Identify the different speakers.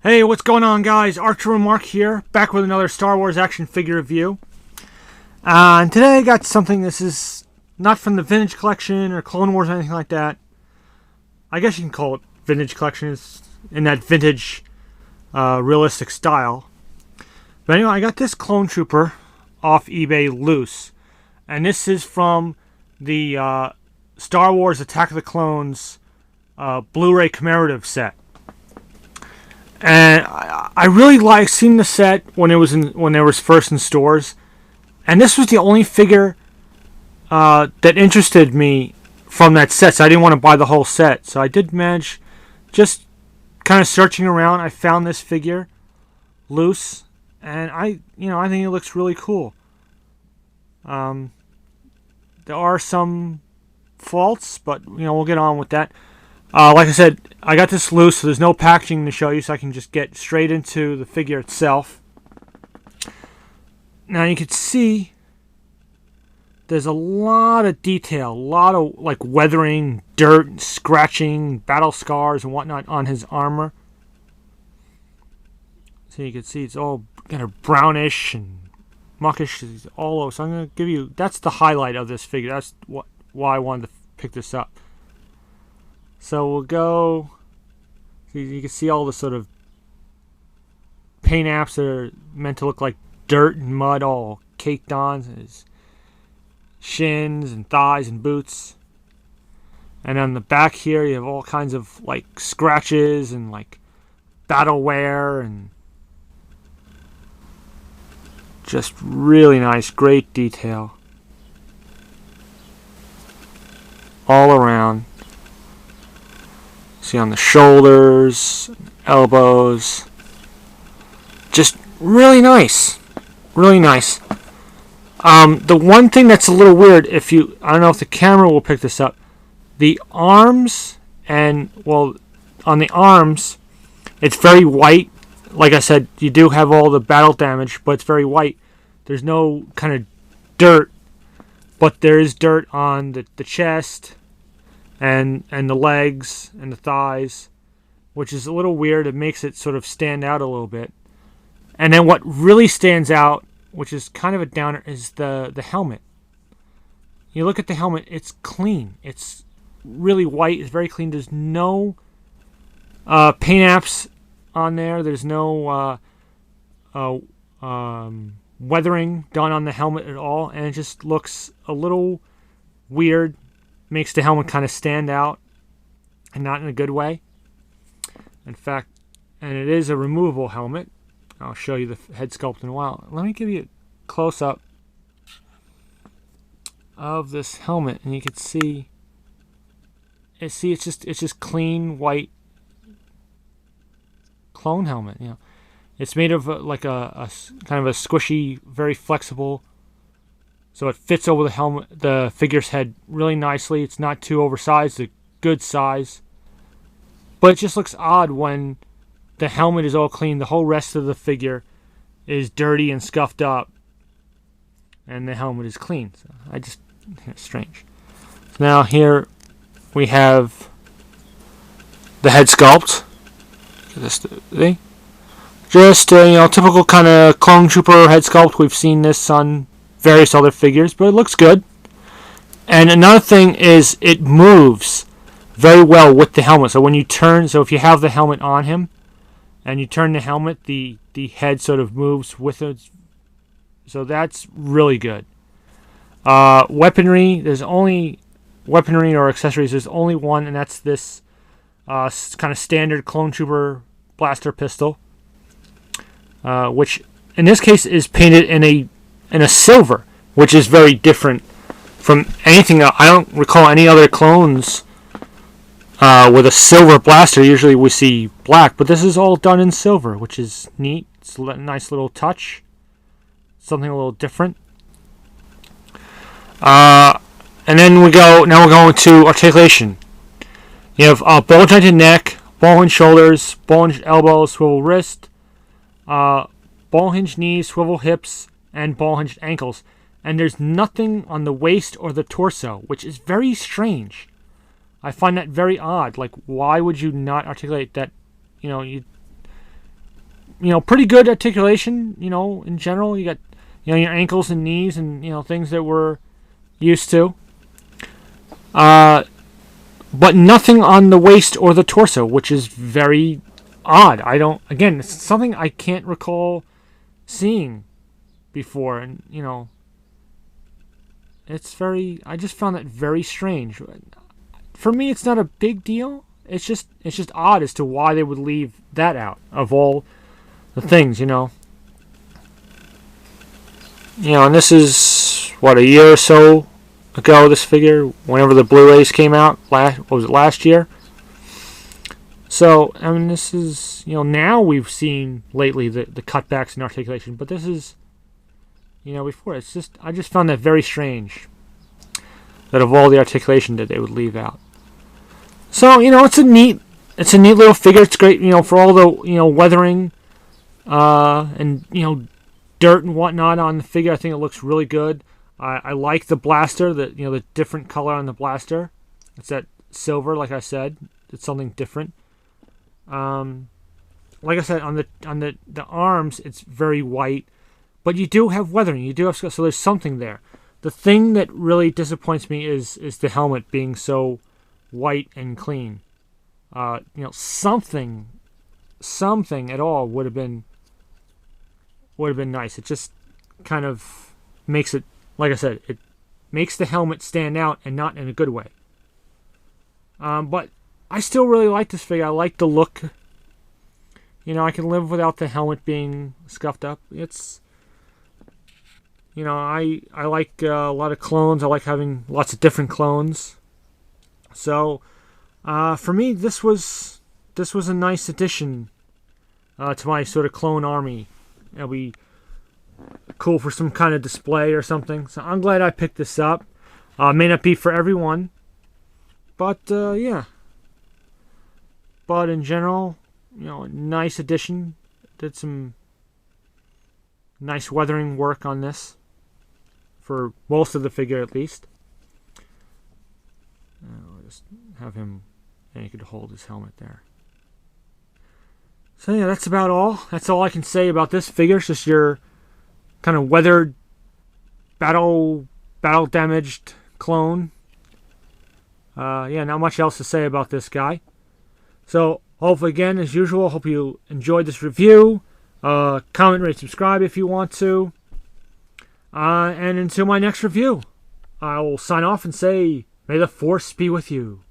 Speaker 1: Hey, what's going on, guys? Archer and Mark here, back with another Star Wars action figure review. And today I got something. This is not from the Vintage Collection or Clone Wars or anything like that. I guess you can call it Vintage Collection. It's in that vintage, realistic style. But anyway, I got this Clone Trooper off eBay loose. And this is from the Star Wars Attack of the Clones Blu-Ray Commemorative set. And I really liked seeing the set when it was first in stores, and this was the only figure that interested me from that set. So I didn't want to buy the whole set. So I did manage, just kind of searching around, I found this figure loose, and I think it looks really cool. There are some faults, but we'll get on with that. Like I said, I got this loose, so there's no packaging to show you, so I can just get straight into the figure itself. Now you can see there's a lot of detail, a lot of like weathering, dirt, scratching, battle scars and whatnot on his armor. So you can see it's all kind of brownish and muckish all over. So I'm going to give you, that's the highlight of this figure. That's why I wanted to pick this up. So we'll go, you can see all the sort of paint apps that are meant to look like dirt and mud all caked on his shins and thighs and boots. And on the back here you have all kinds of like scratches and like battle wear and just really nice, great detail all around. See on the shoulders, elbows, just really nice, really nice. The one thing that's a little weird, I don't know if the camera will pick this up, the arms, and well, on the arms, it's very white. Like I said, you do have all the battle damage, but it's very white. There's no kind of dirt, but there is dirt on the chest, and the legs and the thighs, which is a little weird. It makes it sort of stand out a little bit. And then what really stands out, which is kind of a downer, is the helmet. You look at the helmet, it's clean. It's really white. It's very clean. There's no paint apps on there. There's no weathering done on the helmet at all. And it just looks a little weird. Makes the helmet kind of stand out, and not in a good way. In fact, and it is a removable helmet. I'll show you the head sculpt in a while. Let me give you a close-up of this helmet, and you can see. It's just clean white clone helmet. It's made of like a kind of a squishy, very flexible. So it fits over the helmet, the figure's head really nicely. It's not too oversized, a good size. But it just looks odd when the helmet is all clean. The whole rest of the figure is dirty and scuffed up, and the helmet is clean. So it's strange. So now here we have the head sculpt. Just typical kind of clone trooper head sculpt. We've seen this on various other figures, but it looks good. And another thing is it moves very well with the helmet. So when you turn, so if you have the helmet on him and you turn the helmet, the head sort of moves with it. So that's really good. Weaponry, there's only weaponry or accessories. There's only one, and that's this kind of standard clone trooper blaster pistol, which in this case is painted in a silver, which is very different from anything. I don't recall any other clones with a silver blaster. Usually we see black, but this is all done in silver, which is neat. It's a nice little touch, something a little different. And then we're going to articulation. You have ball jointed neck, ball hinged shoulders, ball hinged elbows, swivel wrist, ball hinged knees, swivel hips, and ball hinged ankles. And there's nothing on the waist or the torso, which is very strange. I find that very odd. Like, why would you not articulate that? pretty good articulation. In general, you got your ankles and knees and things that we're used to. But nothing on the waist or the torso, which is very odd. Again, it's something I can't recall seeing before, and I just found that very strange. For me, it's not a big deal. It's just odd as to why they would leave that out of all the things, And this is what, a year or so ago, this figure, whenever the Blu-rays came out, last year? So, this is, now we've seen lately the cutbacks in articulation, but this is, before, I just found that very strange, that of all the articulation that they would leave out. So, it's a neat little figure. It's great, for all the, weathering, and, dirt and whatnot on the figure. I think it looks really good. I like the blaster, the different color on the blaster. It's that silver, like I said. It's something different. Like I said, on the arms, it's very white, but you do have weathering. You do have, so there's something there. The thing that really disappoints me is the helmet being so white and clean. Something at all would have been nice. It just kind of makes it, like I said, it makes the helmet stand out, and not in a good way. But I still really like this figure. I like the look. I can live without the helmet being scuffed up. It's, I like a lot of clones. I like having lots of different clones. So, for me, this was a nice addition to my sort of clone army. It'll be cool for some kind of display or something. So I'm glad I picked this up. May not be for everyone, but yeah. But in general, nice addition. Did some nice weathering work on this, for most of the figure at least. I'll just have him, and he could hold his helmet there. So yeah, that's about all. That's all I can say about this figure. It's just your kind of weathered, battle damaged clone. Yeah, not much else to say about this guy. So hopefully, again, as usual, hope you enjoyed this review. Comment, rate, subscribe if you want to. And until my next review, I will sign off and say, may the Force be with you.